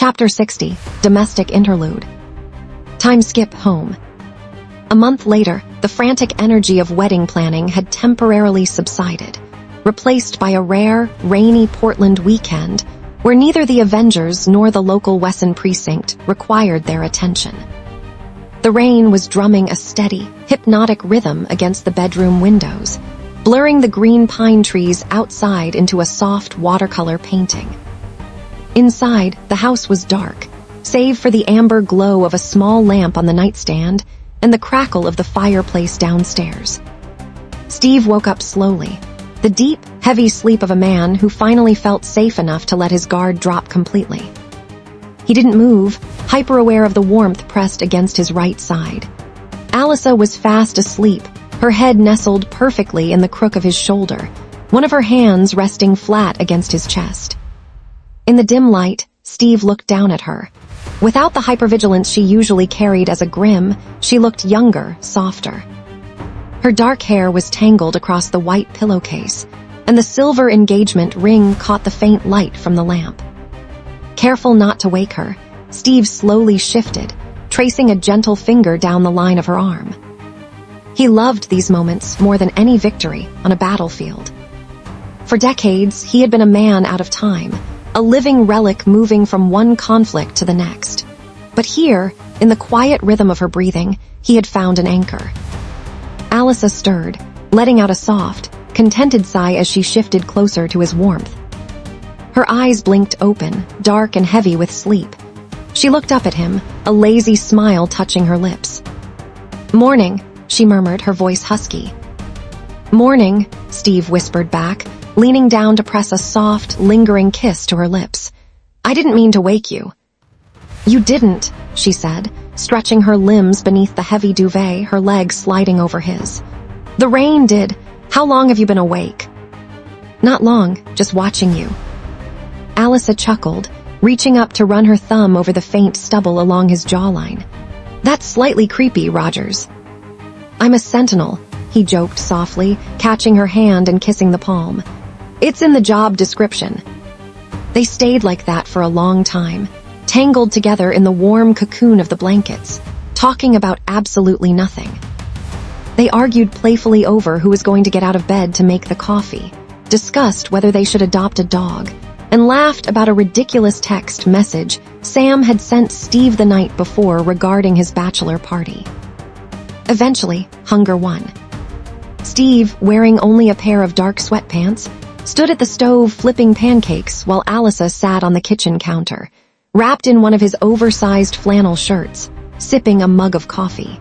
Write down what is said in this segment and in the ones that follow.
Chapter 60, Domestic Interlude. Time skip home. A month later, the frantic energy of wedding planning had temporarily subsided, replaced by a rare, rainy Portland weekend where neither the Avengers nor the local Wesson precinct required their attention. The rain was drumming a steady, hypnotic rhythm against the bedroom windows, blurring the green pine trees outside into a soft watercolor painting. Inside, the house was dark, save for the amber glow of a small lamp on the nightstand and the crackle of the fireplace downstairs. Steve woke up slowly, the deep, heavy sleep of a man who finally felt safe enough to let his guard drop completely. He didn't move, hyper-aware of the warmth pressed against his right side. Alisa was fast asleep, her head nestled perfectly in the crook of his shoulder, one of her hands resting flat against his chest. In the dim light, Steve looked down at her. Without the hypervigilance she usually carried as a Grimm, she looked younger, softer. Her dark hair was tangled across the white pillowcase, and the silver engagement ring caught the faint light from the lamp. Careful not to wake her, Steve slowly shifted, tracing a gentle finger down the line of her arm. He loved these moments more than any victory on a battlefield. For decades, he had been a man out of time, a living relic moving from one conflict to the next. But here, in the quiet rhythm of her breathing, he had found an anchor. Alisa stirred, letting out a soft, contented sigh as she shifted closer to his warmth. Her eyes blinked open, dark and heavy with sleep. She looked up at him, a lazy smile touching her lips. "Morning," she murmured, her voice husky. "Morning," Steve whispered back, leaning down to press a soft, lingering kiss to her lips. "I didn't mean to wake you." "You didn't," she said, stretching her limbs beneath the heavy duvet, her legs sliding over his. "The rain did. How long have you been awake?" "Not long, just watching you." Alisa chuckled, reaching up to run her thumb over the faint stubble along his jawline. "That's slightly creepy, Rogers." "I'm a sentinel," he joked softly, catching her hand and kissing the palm. "It's in the job description." They stayed like that for a long time, tangled together in the warm cocoon of the blankets, talking about absolutely nothing. They argued playfully over who was going to get out of bed to make the coffee, discussed whether they should adopt a dog, and laughed about a ridiculous text message Sam had sent Steve the night before regarding his bachelor party. Eventually, hunger won. Steve, wearing only a pair of dark sweatpants, stood at the stove flipping pancakes while Alisa sat on the kitchen counter, wrapped in one of his oversized flannel shirts, sipping a mug of coffee.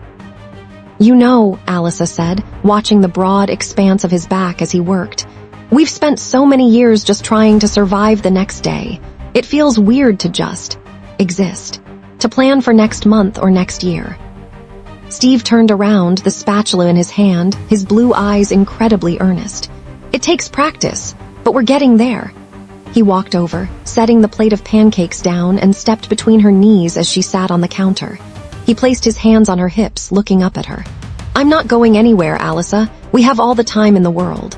"You know," Alisa said, watching the broad expanse of his back as he worked, "we've spent so many years just trying to survive the next day. It feels weird to just exist, to plan for next month or next year." Steve turned around, the spatula in his hand, his blue eyes incredibly earnest. "It takes practice, but we're getting there." He walked over, setting the plate of pancakes down, and stepped between her knees as she sat on the counter. He placed his hands on her hips, looking up at her. "I'm not going anywhere, Alisa. We have all the time in the world."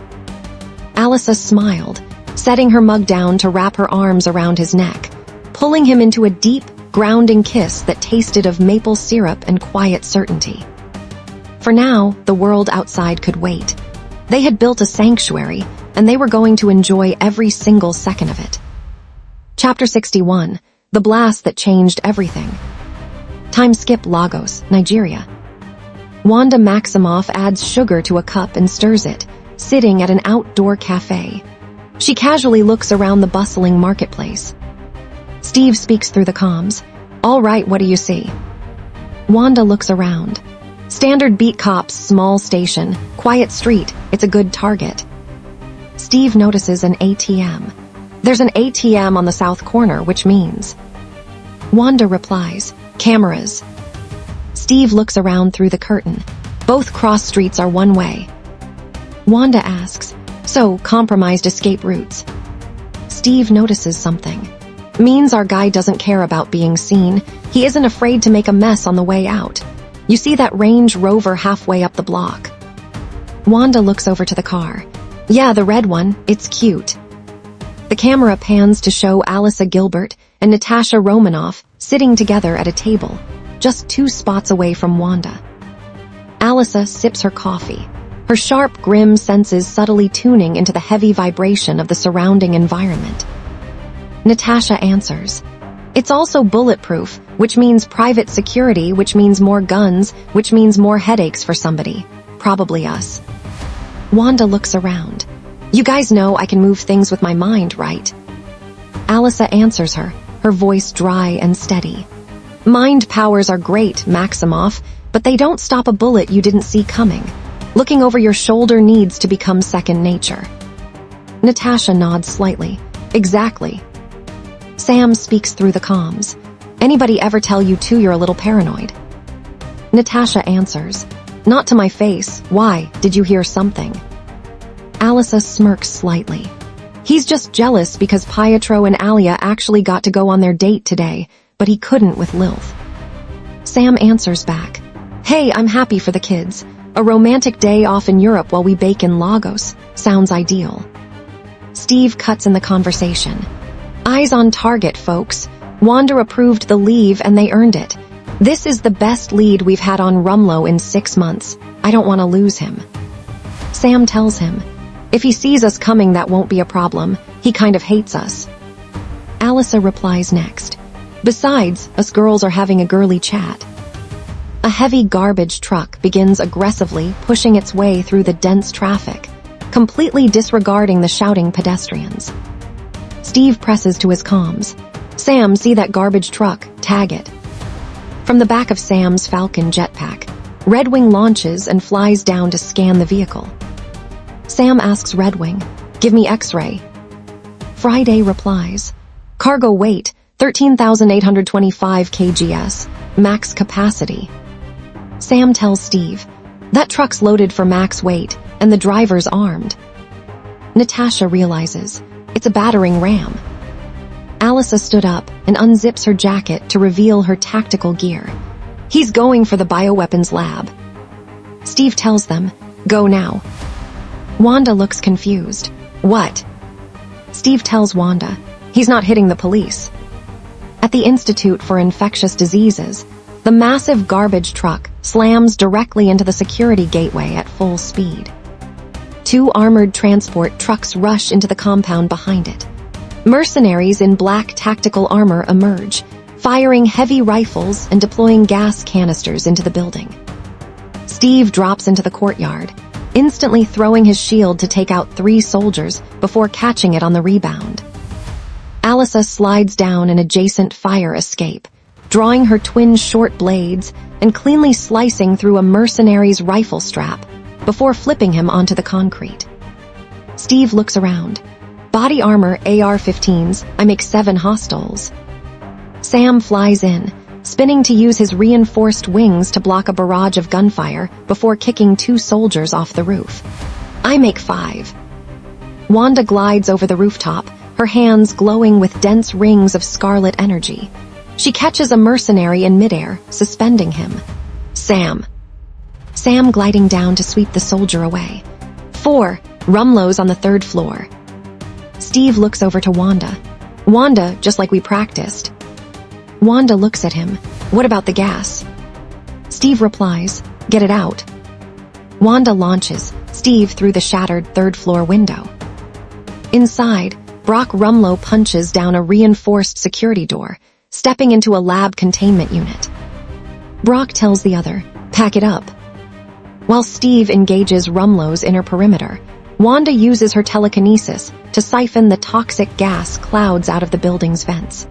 Alisa smiled, setting her mug down to wrap her arms around his neck, pulling him into a deep, grounding kiss that tasted of maple syrup and quiet certainty. For now, the world outside could wait. They had built a sanctuary, and they were going to enjoy every single second of it. Chapter 61, The Blast That Changed Everything. Time skip Lagos, Nigeria. Wanda Maximoff adds sugar to a cup and stirs it, sitting at an outdoor cafe. She casually looks around the bustling marketplace. Steve speaks through the comms. "All right, what do you see?" Wanda looks around. "Standard beat cops, small station, quiet street, it's a good target." Steve notices an ATM. "There's an ATM on the south corner, which means..." Wanda replies, "Cameras." Steve looks around through the curtain. "Both cross streets are one way." Wanda asks, "So, compromised escape routes?" Steve notices something. "Means our guy doesn't care about being seen. He isn't afraid to make a mess on the way out. You see that Range Rover halfway up the block?" Wanda looks over to the car. "Yeah, the red one. It's cute." The camera pans to show Alisa Gilbert, and Natasha Romanoff sitting together at a table, just 2 spots away from Wanda. Alisa sips her coffee, her sharp, grim senses subtly tuning into the heavy vibration of the surrounding environment. Natasha answers, "It's also bulletproof, which means private security, which means more guns, which means more headaches for somebody. Probably us." Wanda looks around. "You guys know I can move things with my mind, right?" Alisa answers her voice dry and steady. "Mind powers are great, Maximoff, but they don't stop a bullet you didn't see coming. Looking over your shoulder needs to become second nature." Natasha nods slightly. "Exactly." Sam speaks through the comms. "Anybody ever tell you too you're a little paranoid?" Natasha answers, "Not to my face. Why? Did you hear something?" Alisa smirks slightly. "He's just jealous because Pietro and Alia actually got to go on their date today, but he couldn't with Lilith." Sam answers back, "Hey, I'm happy for the kids. A romantic day off in Europe while we bake in Lagos. Sounds ideal." Steve cuts in the conversation. "Eyes on target, folks. Wanda approved the leave and they earned it. This is the best lead we've had on Rumlow in 6 months. I don't want to lose him." Sam tells him, "If he sees us coming, that won't be a problem. He kind of hates us." Alisa replies next, "Besides, us girls are having a girly chat." A heavy garbage truck begins aggressively pushing its way through the dense traffic, completely disregarding the shouting pedestrians. Steve presses to his comms. "Sam, see that garbage truck? Tag it." From the back of Sam's Falcon jetpack, Redwing launches and flies down to scan the vehicle. Sam asks Redwing, "Give me X-ray." Friday replies, "Cargo weight, 13,825 kgs, max capacity." Sam tells Steve, "That truck's loaded for max weight, and the driver's armed." Natasha realizes, it's a battering ram. Alisa stood up and unzips her jacket to reveal her tactical gear. "He's going for the bioweapons lab." Steve tells them, "Go now." Wanda looks confused. "What?" Steve tells Wanda, "He's not hitting the police." At the Institute for Infectious Diseases, the massive garbage truck slams directly into the security gateway at full speed. 2 armored transport trucks rush into the compound behind it. Mercenaries in black tactical armor emerge, firing heavy rifles and deploying gas canisters into the building. Steve drops into the courtyard, instantly throwing his shield to take out 3 soldiers before catching it on the rebound. Alisa slides down an adjacent fire escape, drawing her twin short blades and cleanly slicing through a mercenary's rifle strap before flipping him onto the concrete. Steve looks around. "Body armor, AR-15s, I make 7 hostiles." Sam flies in, spinning to use his reinforced wings to block a barrage of gunfire before kicking 2 soldiers off the roof. "I make 5. Wanda glides over the rooftop, her hands glowing with dense rings of scarlet energy. She catches a mercenary in midair, suspending him. "Sam." Sam gliding down to sweep the soldier away. 4. Rumlow's on the 3rd floor. Steve looks over to Wanda. "Wanda, just like we practiced." Wanda looks at him. "What about the gas?" Steve replies, "Get it out." Wanda launches Steve through the shattered 3rd floor window. Inside, Brock Rumlow punches down a reinforced security door, stepping into a lab containment unit. Brock tells the other, "Pack it up." While Steve engages Rumlow's inner perimeter, Wanda uses her telekinesis to siphon the toxic gas clouds out of the building's vents.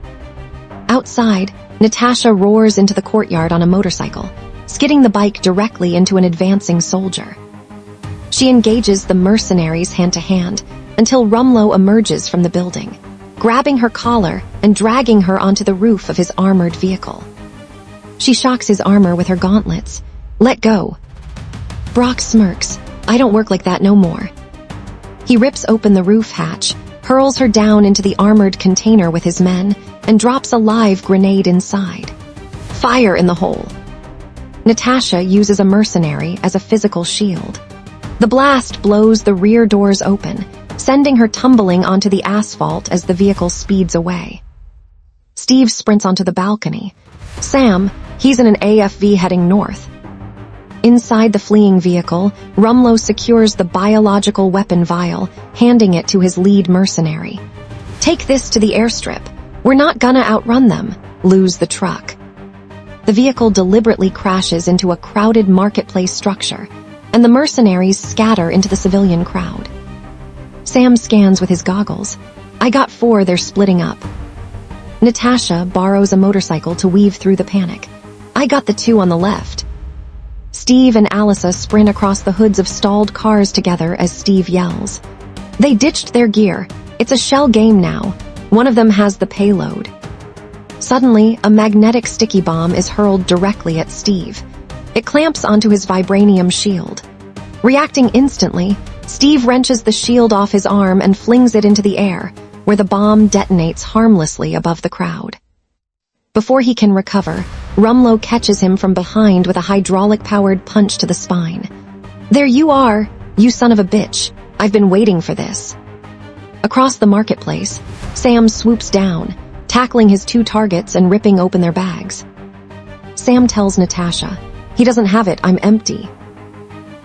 Outside, Natasha roars into the courtyard on a motorcycle, skidding the bike directly into an advancing soldier. She engages the mercenaries hand-to-hand until Rumlow emerges from the building, grabbing her collar and dragging her onto the roof of his armored vehicle. She shocks his armor with her gauntlets. "Let go." Brock smirks. "I don't work like that no more." He rips open the roof hatch, hurls her down into the armored container with his men, and drops a live grenade inside. Fire in the hole. Natasha uses a mercenary as a physical shield. The blast blows the rear doors open, sending her tumbling onto the asphalt as the vehicle speeds away. Steve sprints onto the balcony. Sam, he's in an AFV heading north. Inside the fleeing vehicle, Rumlow secures the biological weapon vial, handing it to his lead mercenary. Take this to the airstrip. We're not gonna outrun them. Lose the truck. The vehicle deliberately crashes into a crowded marketplace structure, and the mercenaries scatter into the civilian crowd. Sam scans with his goggles. I got 4, they're splitting up. Natasha borrows a motorcycle to weave through the panic. I got the 2 on the left. Steve and Alisa sprint across the hoods of stalled cars together as Steve yells. They ditched their gear. It's a shell game now. One of them has the payload. Suddenly, a magnetic sticky bomb is hurled directly at Steve. It clamps onto his vibranium shield. Reacting instantly, Steve wrenches the shield off his arm and flings it into the air, where the bomb detonates harmlessly above the crowd. Before he can recover, Rumlow catches him from behind with a hydraulic-powered punch to the spine. There you are, you son of a bitch. I've been waiting for this. Across the marketplace, Sam swoops down, tackling his 2 targets and ripping open their bags. Sam tells Natasha, he doesn't have it, I'm empty.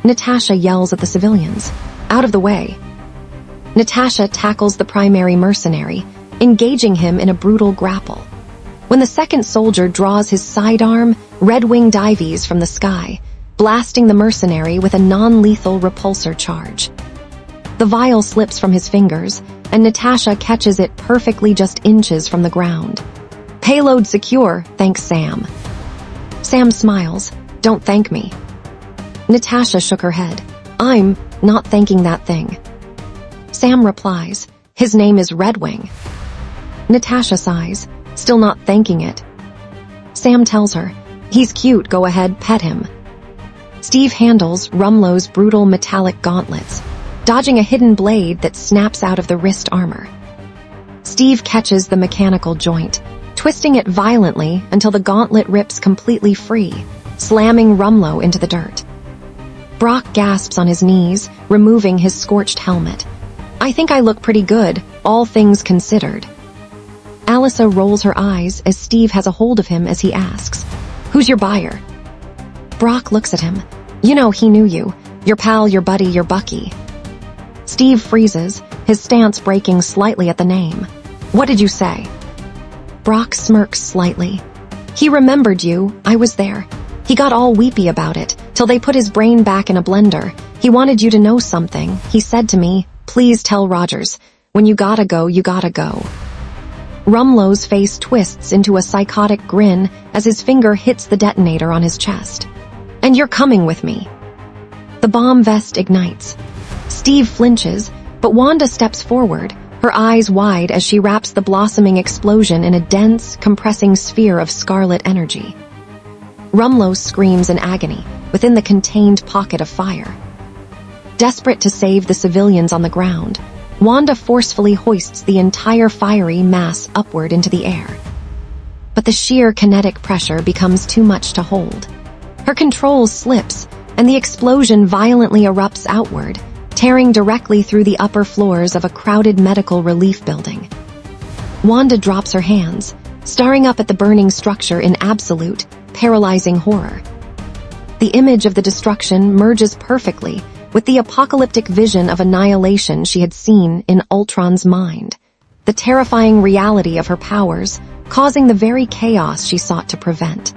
Natasha yells at the civilians, out of the way. Natasha tackles the primary mercenary, engaging him in a brutal grapple. When the second soldier draws his sidearm, Red Wing dives from the sky, blasting the mercenary with a non-lethal repulsor charge. The vial slips from his fingers, and Natasha catches it perfectly just inches from the ground. Payload secure, thanks Sam. Sam smiles, don't thank me. Natasha shook her head. I'm not thanking that thing. Sam replies, his name is Red Wing. Natasha sighs, still not thanking it. Sam tells her, he's cute, go ahead, pet him. Steve handles Rumlow's brutal metallic gauntlets, dodging a hidden blade that snaps out of the wrist armor. Steve catches the mechanical joint, twisting it violently until the gauntlet rips completely free, slamming Rumlow into the dirt. Brock gasps on his knees, removing his scorched helmet. I think I look pretty good, all things considered. Alisa rolls her eyes as Steve has a hold of him as he asks, who's your buyer? Brock looks at him. You know he knew you. Your pal, your buddy, your Bucky. Steve freezes, his stance breaking slightly at the name. What did you say? Brock smirks slightly. He remembered you, I was there. He got all weepy about it, till they put his brain back in a blender. He wanted you to know something. He said to me, please tell Rogers. When you gotta go, you gotta go. Rumlow's face twists into a psychotic grin as his finger hits the detonator on his chest. And you're coming with me. The bomb vest ignites. Steve flinches, but Wanda steps forward, her eyes wide as she wraps the blossoming explosion in a dense, compressing sphere of scarlet energy. Rumlow screams in agony within the contained pocket of fire. Desperate to save the civilians on the ground, Wanda forcefully hoists the entire fiery mass upward into the air. But the sheer kinetic pressure becomes too much to hold. Her control slips, and the explosion violently erupts outward, tearing directly through the upper floors of a crowded medical relief building. Wanda drops her hands, staring up at the burning structure in absolute, paralyzing horror. The image of the destruction merges perfectly with the apocalyptic vision of annihilation she had seen in Ultron's mind, the terrifying reality of her powers causing the very chaos she sought to prevent.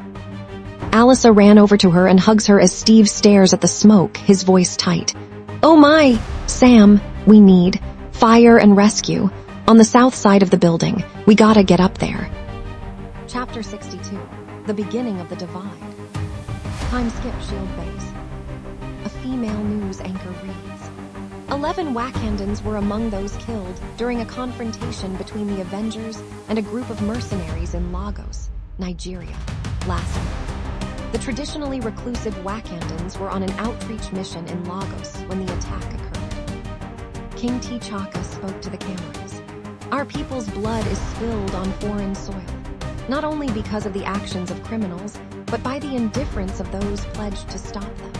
Alisa ran over to her and hugs her as Steve stares at the smoke, his voice tight. Oh my, Sam, we need fire and rescue. On the south side of the building, we gotta get up there. Chapter 62, The Beginning of the Divide. Time skip Shield Base. A female news anchor reads, 11 Wakandans were among those killed during a confrontation between the Avengers and a group of mercenaries in Lagos, Nigeria, last month. The traditionally reclusive Wakandans were on an outreach mission in Lagos when the attack occurred. King T'Chaka spoke to the cameras. Our people's blood is spilled on foreign soil, not only because of the actions of criminals, but by the indifference of those pledged to stop them.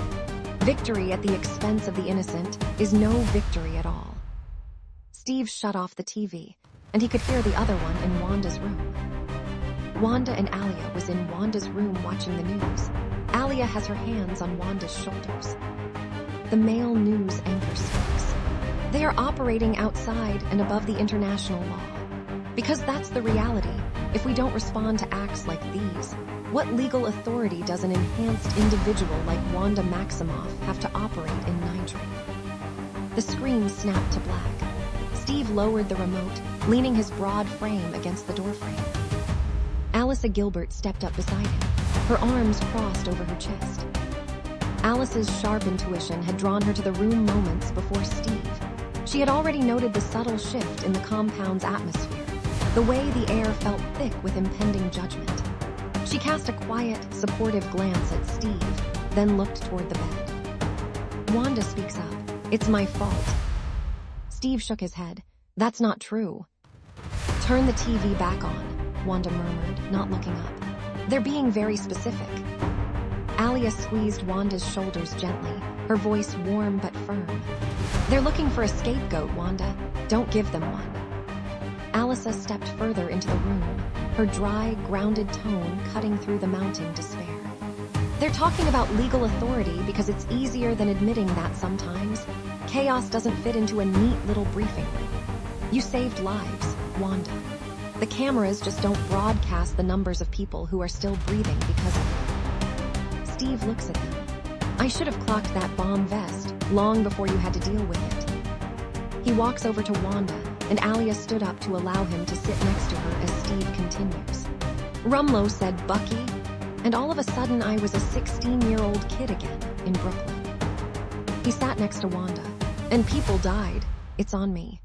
Victory at the expense of the innocent is no victory at all. Steve shut off the TV, and he could hear the other one in Wanda's room. Wanda and Alia was in Wanda's room watching the news. Alia has her hands on Wanda's shoulders. The male news anchor speaks. They are operating outside and above the international law. Because that's the reality. If we don't respond to acts like these, what legal authority does an enhanced individual like Wanda Maximoff have to operate in Nigeria? The screen snapped to black. Steve lowered the remote, leaning his broad frame against the doorframe. Alisa Gilbert stepped up beside him, her arms crossed over her chest. Alice's sharp intuition had drawn her to the room moments before Steve. She had already noted the subtle shift in the compound's atmosphere, the way the air felt thick with impending judgment. She cast a quiet, supportive glance at Steve, then looked toward the bed. Wanda speaks up. "It's my fault." Steve shook his head. "That's not true." "Turn the TV back on," Wanda murmured, not looking up. "They're being very specific." Alia squeezed Wanda's shoulders gently, her voice warm but firm. "They're looking for a scapegoat, Wanda. Don't give them one." Alisa stepped further into the room, her dry, grounded tone cutting through the mounting despair. "They're talking about legal authority because it's easier than admitting that sometimes. Chaos doesn't fit into a neat little briefing room. You saved lives, Wanda. The cameras just don't broadcast the numbers of people who are still breathing because of it." Steve looks at them. "I should have clocked that bomb vest long before you had to deal with it." He walks over to Wanda, and Alia stood up to allow him to sit next to her as Steve continues. "Rumlow said, 'Bucky,' and all of a sudden I was a 16-year-old kid again in Brooklyn." He sat next to Wanda. "And people died. It's on me."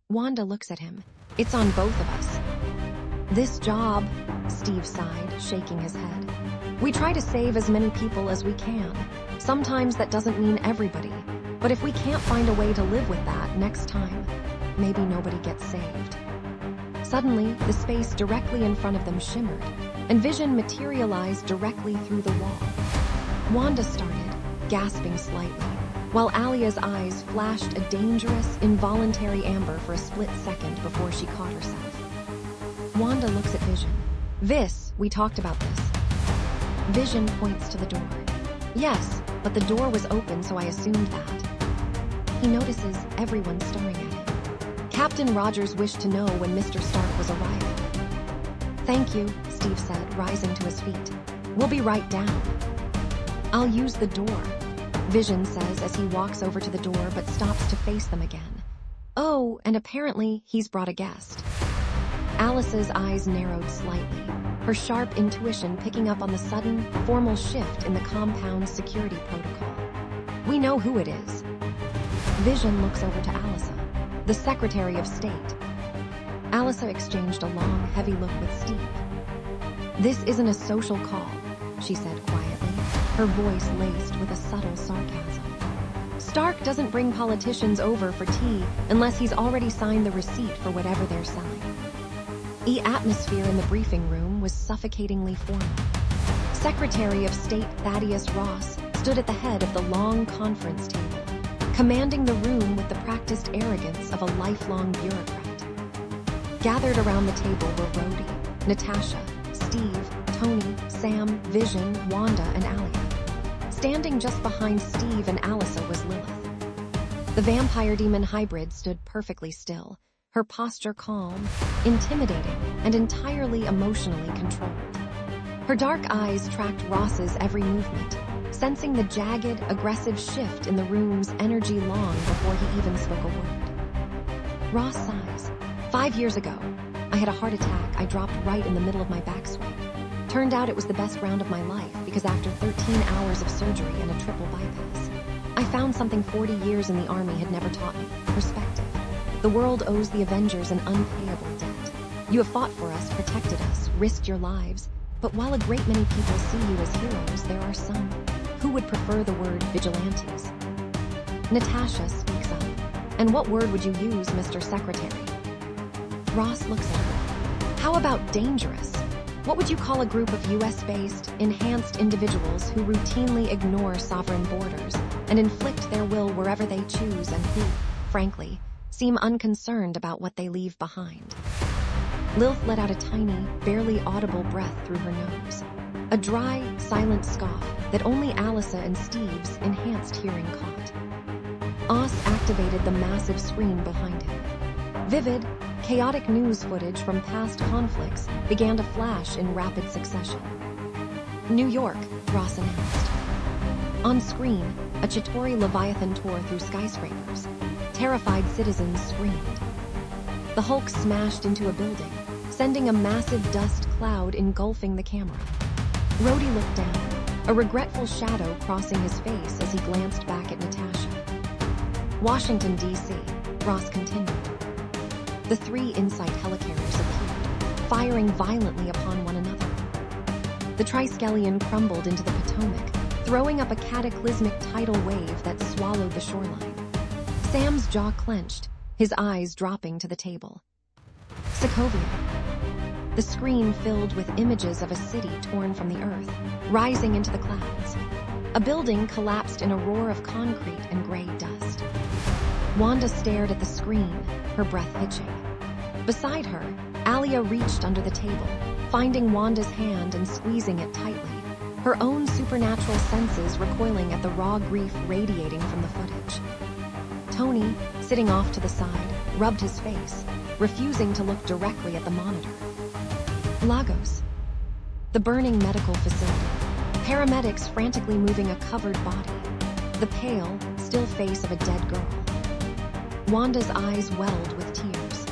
Wanda looks at him. "It's on both of us." "This job," Steve sighed, shaking his head. "We try to save as many people as we can. Sometimes that doesn't mean everybody. But if we can't find a way to live with that next time, maybe nobody gets saved." Suddenly, the space directly in front of them shimmered, and vision materialized directly through the wall. Wanda started, gasping slightly, while Alia's eyes flashed a dangerous, involuntary amber for a split second before she caught herself. Wanda looks at Vision. We talked about this." Vision points to the door. "Yes, but the door was open, so I assumed that." He notices everyone staring at him. Captain Rogers wished to know when Mr. Stark was arriving. "Thank you," Steve said, rising to his feet. "We'll be right down." "I'll use the door," Vision says as he walks over to the door but stops to face them again. "Oh, and apparently he's brought a guest." Alice's eyes narrowed slightly, her sharp intuition picking up on the sudden, formal shift in the compound's security protocol. "We know who it is." Vision looks over to Alisa, the Secretary of State. Alisa exchanged a long, heavy look with Steve. "This isn't a social call," she said quietly, her voice laced with a subtle sarcasm. "Stark doesn't bring politicians over for tea unless he's already signed the receipt for whatever they're selling." The atmosphere in the briefing room was suffocatingly formal. Secretary of State Thaddeus Ross stood at the head of the long conference table, commanding the room with the practiced arrogance of a lifelong bureaucrat. Gathered around the table were Rhodey, Natasha, Steve, Tony, Sam, Vision, Wanda, and Alia. Standing just behind Steve and Alisa was Lilith. The vampire-demon hybrid stood perfectly still, her posture calm, intimidating, and entirely emotionally controlled. Her dark eyes tracked Ross's every movement, sensing the jagged, aggressive shift in the room's energy long before he even spoke a word. Ross sighs. 5 years ago, I had a heart attack I dropped right in the middle of my backswing. Turned out it was the best round of my life because after 13 hours of surgery and a triple bypass, I found something 40 years in the Army had never taught me, perspective. The world owes the Avengers an unpayable debt. You have fought for us, protected us, risked your lives, but while a great many people see you as heroes, there are some who would prefer the word vigilantes. Natasha speaks up. And what word would you use, Mr. Secretary? Ross looks at her. How about dangerous? What would you call a group of US-based, enhanced individuals who routinely ignore sovereign borders and inflict their will wherever they choose and who, frankly, seem unconcerned about what they leave behind? Lilith let out a tiny, barely audible breath through her nose. A dry, silent scoff that only Alisa and Steve's enhanced hearing caught. Oz activated the massive screen behind him. Vivid, chaotic news footage from past conflicts began to flash in rapid succession. New York, Ross announced. On screen, a Chitauri Leviathan tore through skyscrapers. Terrified citizens screamed. The Hulk smashed into a building, sending a massive dust cloud engulfing the camera. Rhodey looked down, a regretful shadow crossing his face as he glanced back at Natasha. Washington, D.C., Ross continued. The 3 Insight helicarriers appeared, firing violently upon one another. The Triskelion crumbled into the Potomac, throwing up a cataclysmic tidal wave that swallowed the shoreline. Sam's jaw clenched, his eyes dropping to the table. Sokovia. The screen filled with images of a city torn from the earth, rising into the clouds. A building collapsed in a roar of concrete and gray dust. Wanda stared at the screen, her breath hitching. Beside her, Alia reached under the table, finding Wanda's hand and squeezing it tightly, her own supernatural senses recoiling at the raw grief radiating from the footage. Tony, sitting off to the side, rubbed his face, refusing to look directly at the monitor. Lagos. The burning medical facility. Paramedics frantically moving a covered body. The pale, still face of a dead girl. Wanda's eyes welled with tears.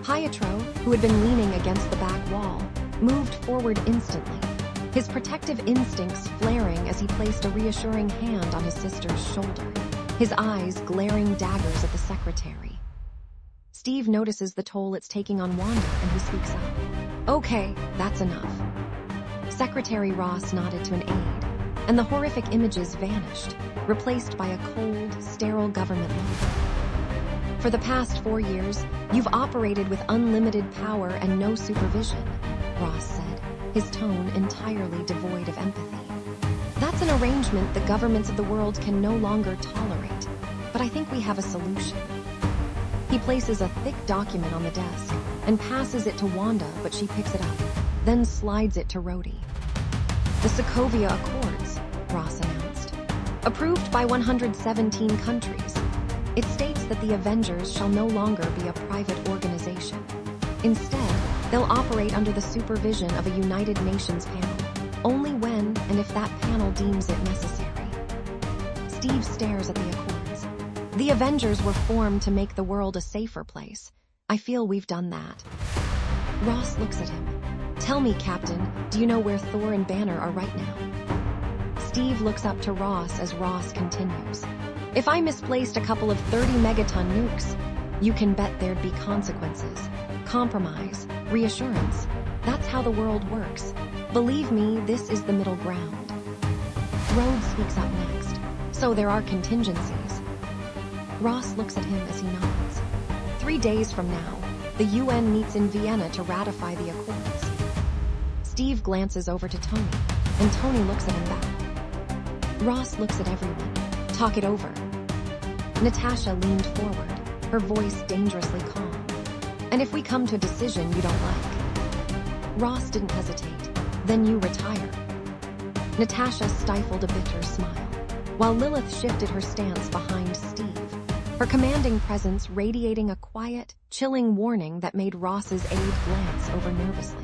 Pietro, who had been leaning against the back wall, moved forward instantly, his protective instincts flaring as he placed a reassuring hand on his sister's shoulder, his eyes glaring daggers at the secretary. Steve notices the toll it's taking on Wanda and he speaks up. Okay, that's enough. Secretary Ross nodded to an aide, and the horrific images vanished, replaced by a cold, sterile government logo. For the past 4 years, you've operated with unlimited power and no supervision, Ross said, his tone entirely devoid of empathy. That's an arrangement the governments of the world can no longer tolerate, but I think we have a solution. He places a thick document on the desk and passes it to Wanda, but she picks it up, then slides it to Rhodey. The Sokovia Accords, Ross announced. Approved by 117 countries. It states that the Avengers shall no longer be a private organization. Instead, they'll operate under the supervision of a United Nations panel, only when and if that panel deems it necessary. Steve stares at the Accords. The Avengers were formed to make the world a safer place. I feel we've done that. Ross looks at him. Tell me, Captain, do you know where Thor and Banner are right now? Steve looks up to Ross as Ross continues. If I misplaced a couple of 30-megaton nukes, you can bet there'd be consequences. Compromise, reassurance. That's how the world works. Believe me, this is the middle ground. Rhodes speaks up next. So there are contingencies. Ross looks at him as he nods. 3 days from now, the UN meets in Vienna to ratify the Accords. Steve glances over to Tony, and Tony looks at him back. Ross looks at everyone. Talk it over. Natasha leaned forward, her voice dangerously calm. And if we come to a decision you don't like? Ross didn't hesitate. Then you retire. Natasha stifled a bitter smile, while Lilith shifted her stance behind Steve, her commanding presence radiating a quiet, chilling warning that made Ross's aide glance over nervously.